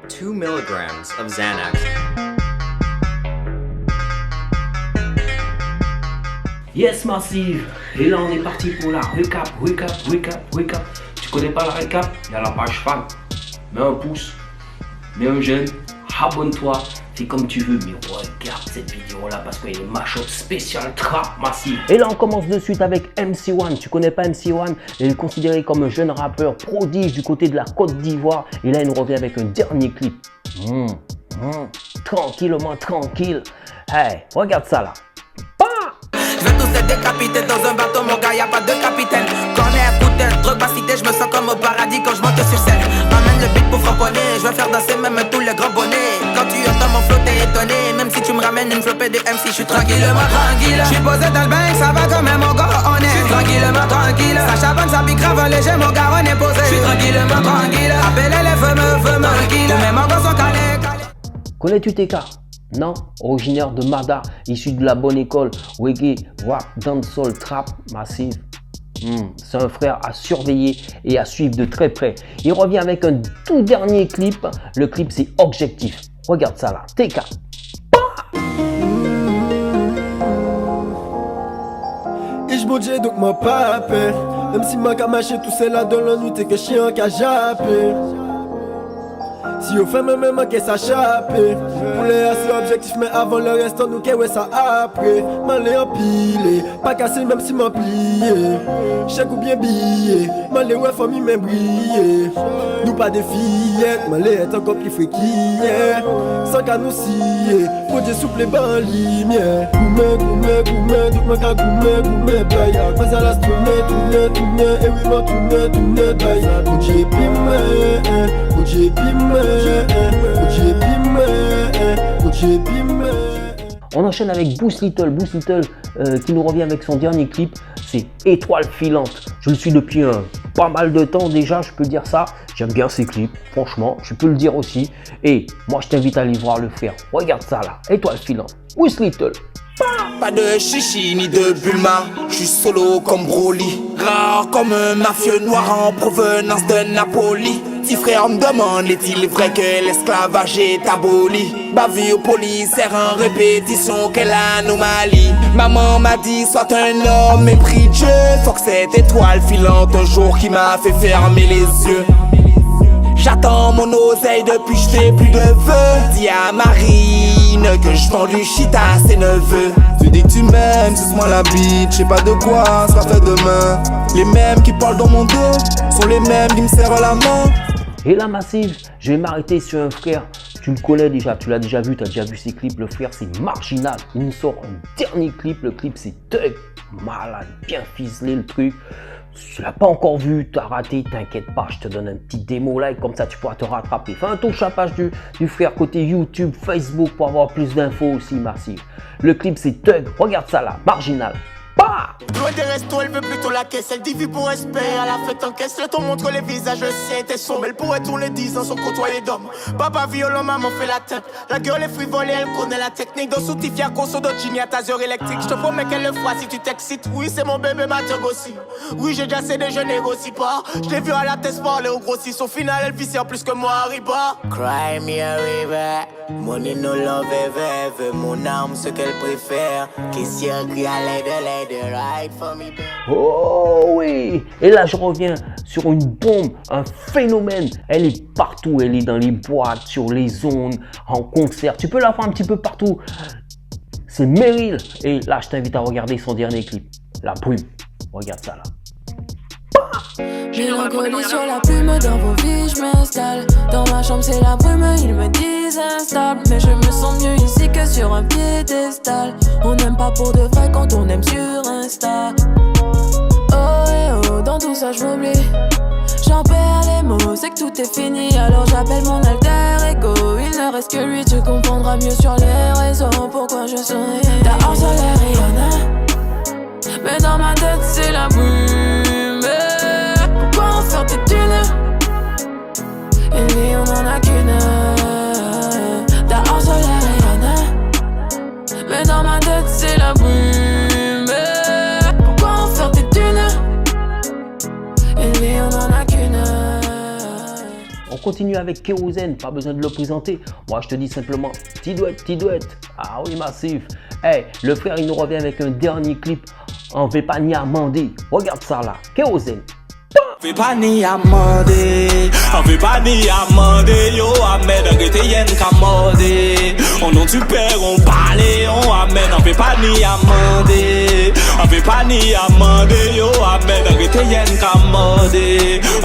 2 milligrams of Xanax. Yes Massive, et là on est parti pour la recap. Tu connais pas la recap? Il y a la page fan. Mets un pouce, mets un j'aime, abonne-toi, fais comme tu veux, mais regarde cette vidéo là parce qu'il y a une mashup spécial trap Massive. Et là on commence de suite avec MC1. Tu connais pas MC1? Il est considéré comme un jeune rappeur prodige du côté de la Côte d'Ivoire. Et là il nous revient avec un dernier clip. Tranquillement, tranquille. Hey, regarde ça là. Je veux tous être décapités dans un bateau, mon gars, y'a pas de capitaine. Corner, coutel, drogue, cité, je me sens comme au paradis quand je monte sur scène. M'amène le beat pour frapponner, je veux faire danser même tous les grands bonnets. Quand tu entends mon flow, t'es étonné, même si tu me ramènes une flopée de MC, je suis tranquillement tranquille. Je suis posé dans le bain, ça va quand même, mon gars, on est. Je suis tranquillement tranquille, ça chavonne, ça pique grave léger, mon gars, on est posé. Je suis tranquillement tranquille, appelez les feux tranquille. Tous mes morts sont calés. Connais-tu TK? Non, originaire de Mada, issu de la bonne école, reggae, rap, dancehall, trap, Massive. C'est un frère à surveiller et à suivre de très près. Il revient avec un tout dernier clip. Le clip c'est Objectif. Regarde ça là, TK. Et je m'en donc mon papé. Même si ma camache tout c'est là dans la nuit, t'es que chien qu'a jappé. Si on fait même manquer s'échapper. Pour les assez objectifs, mais avant le reste, on nous qu'est ouais ça après. M'aller empilé, pas casser même si m'en plié. Chèque ou bien billet, m'aller ouais famille même briller. Nous pas des fillettes, m'aller être encore plus fréquillé. Sans qu'à nous scier, faut Dieu souple les bancs lumière. Goumé, tout mon cas goumé, baille. Mais à la tourner, et oui m'en tourner, baille. J'ai pimé, j'ai pimé. On enchaîne avec Boost Little qui nous revient avec son dernier clip, c'est Étoile filante. Je le suis depuis pas mal de temps déjà, je peux dire ça. J'aime bien ses clips, franchement, je peux le dire aussi. Et moi je t'invite à aller voir le faire. Regarde ça là, Étoile filante, Boost Little. Pas de chichi ni de Bulma, je suis solo comme Broly. Rare comme un mafieux noir en provenance de Napoli. Petit frère me demande, est-il vrai que l'esclavage est aboli? Bavure au policière en répétition, quelle anomalie. Maman m'a dit, sois un homme épris de Dieu. Faut que cette étoile filante un jour qui m'a fait fermer les yeux. J'attends mon oseille depuis je fais plus de vœux. Dis à Marine que je vends du shit à ses neveux. Tu dis que tu m'aimes, suce-moi la bite, je sais pas de quoi sera fait demain. Les mêmes qui parlent dans mon dos sont les mêmes qui me serrent la main. Et là Massive, je vais m'arrêter sur un frère, tu le connais déjà, tu l'as déjà vu, tu as déjà vu ses clips. Le frère c'est Marginal, il nous sort un dernier clip, le clip c'est Thug, malade, bien ficelé le truc. Si tu l'as pas encore vu, tu as raté, t'inquiète pas, je te donne un petit démo like, comme ça tu pourras te rattraper. Fais un tour sur la page du frère côté YouTube, Facebook pour avoir plus d'infos aussi Massive. Le clip c'est Thug, regarde ça là, Marginal. Loin des restos, elle veut plutôt la caisse. Elle dit vie pour respect, à la fête en caisse. Le ton montre les visages, je sais, t'es sombre. Elle pourrait tourner 10 ans sans côtoyer d'hommes. Papa violent, maman fait la tête. La gueule est frivole et elle connaît la technique. Dans Soutifia, conso de Gini à taser électrique. Je te promets qu'elle le fera si tu t'excites. Oui, c'est mon bébé, ma tug aussi. Oui, j'ai déjà cédé, je négocie pas. Je l'ai vu à la tête parler au grossiste. Au final, elle vit en plus que moi, Arriba. Cry me a river. Money no love ever. Mon âme, ce qu'elle préfère. Question crie à l'aide. Oh oui. Et là je reviens sur une bombe, un phénomène. Elle est partout, elle est dans les boîtes, sur les zones, en concert. Tu peux la voir un petit peu partout. C'est Meryl. Et là je t'invite à regarder son dernier clip, La Brume. Regarde ça là. J'ai recollé sur la plume dans vos vies, je m'installe. Dans ma chambre c'est la brume, ils me disent instable. Mais je me sens mieux ici que sur un piédestal. On n'aime pas pour de vrai quand on aime sur Insta. Oh et oh, dans tout ça je m'oublie. J'en perds les mots, c'est que tout est fini. Alors j'appelle mon alter ego. Il ne reste que lui, tu comprendras mieux sur les raisons pourquoi je souris. Dehors soleil Rihanna, mais dans ma tête c'est la brume. Pourquoi en faire des thunes? Et lui on en a qu'une. Dehors soleil Rihanna, mais dans ma tête c'est la brume. Pourquoi en faire des thunes? Et lui on en a qu'une. continue avec Kérosène, pas besoin de le présenter. Moi, je te dis simplement, petit duet. Ah oui, massif. Hey, le frère, il nous revient avec un dernier clip. On ne fait pas ni amender. Regarde ça là, Kérosène. On fait pas ni amender, on fait pas ni amender, yo amène un gueté yen kamode. On non tu perds, on parle, on amène, on fait pas ni amender, on fait pas ni amender, yo amène un gueté yen kamode.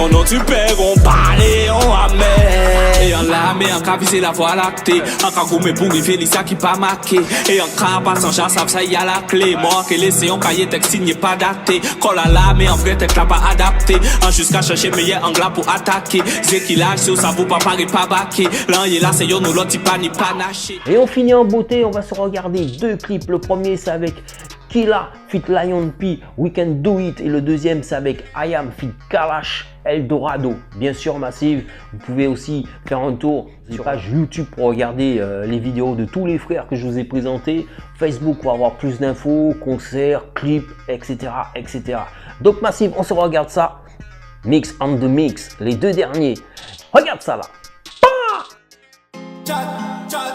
On non tu perds, on parle, on amène. Et en la mais en cas viser la voie lactée, en cas goumé pour river les sacs qui pas marqué. Et en cas pas sans chance, ça y a la clé. Moi que laissé on cahier texte signé pas daté. Colle à la mais en vrai texte là pas adapté. Jusqu'à chercher meilleur angle pour attaquer. C'est qu'il a ça vaut pas pareil pas baquer. Là il est là c'est yo nous l'autre pas ni panaché. Et on finit en beauté, on va se regarder deux clips. Le premier c'est avec Killa fit Lion P, We Can Do It. Et le deuxième c'est avec I Am fit Kalash Eldorado. Bien sûr Massive, vous pouvez aussi faire un tour sur la page YouTube pour regarder les vidéos de tous les frères que je vous ai présentés. Facebook pour avoir plus d'infos, concerts, clips, etc. Donc Massive, on se regarde ça. Mix on the mix, les deux derniers. Regarde ça là.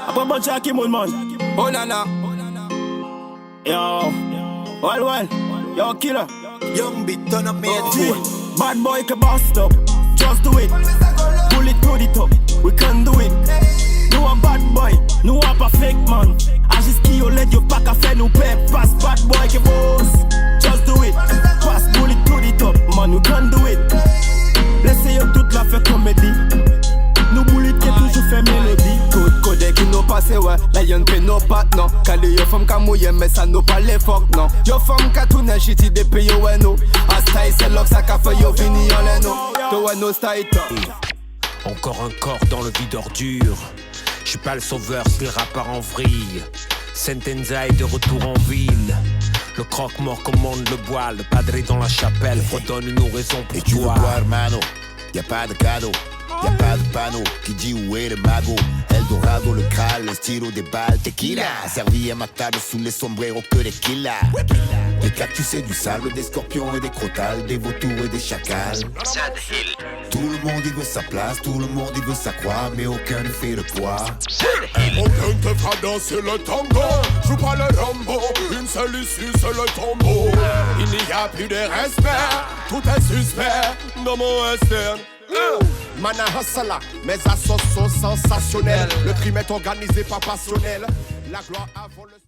Après bon Jackie mon man. Oh nana. Yo. Well. Yo killer. Young beat turn up me G. Bad boy can bust up. Just do it. Pull it to the top. We can do it. No a bad boy. No a perfect man. Ajiski yo let yo pack a fait nous paix. Pass bad boy qui boss. Just do it. Pass pull it to the top. Man we can do it. Laissez yo toute la fait comédie. Nous boulit qui toujours fait mélodie. Code qui nous passe ouais. La y'en fait nos pattes non. Calé yo femme ka mouille mais ça nous pas les fuck non. Yo femme ka tout n'a shitty des pays ouais no. A style c'est l'off ça ka fait yo fini en l'eno. To ouais no style. Encore un corps dans le vide ordure. Je suis pas le sauveur, c'est le rappeur en vrille. Sentenza est de retour en ville. Le croque-mort commande le bois. Le padré dans la chapelle redonne une raison pour et tu toi. veux quoi, hermano? Y'a pas de cadeau, y'a pas de panneau qui dit où est le mago. Eldorado, le Graal, le stylo des balles, tequila. Servi à ma table sous les sombreros que des killas. Des cactus et du sable, des scorpions et des crotales, des vautours et des chacals. Tout le monde y veut sa place, tout le monde y veut sa croix, mais aucun ne fait le poids. Aucun te fera danser le tango. Joue pas le Rambo, une seule issue c'est le tombeau. Il n'y a plus de respect, tout est suspect dans mon western. Mana Hassala, mes assos sont sensationnels. Le crime est organisé, pas passionnel. La gloire avant le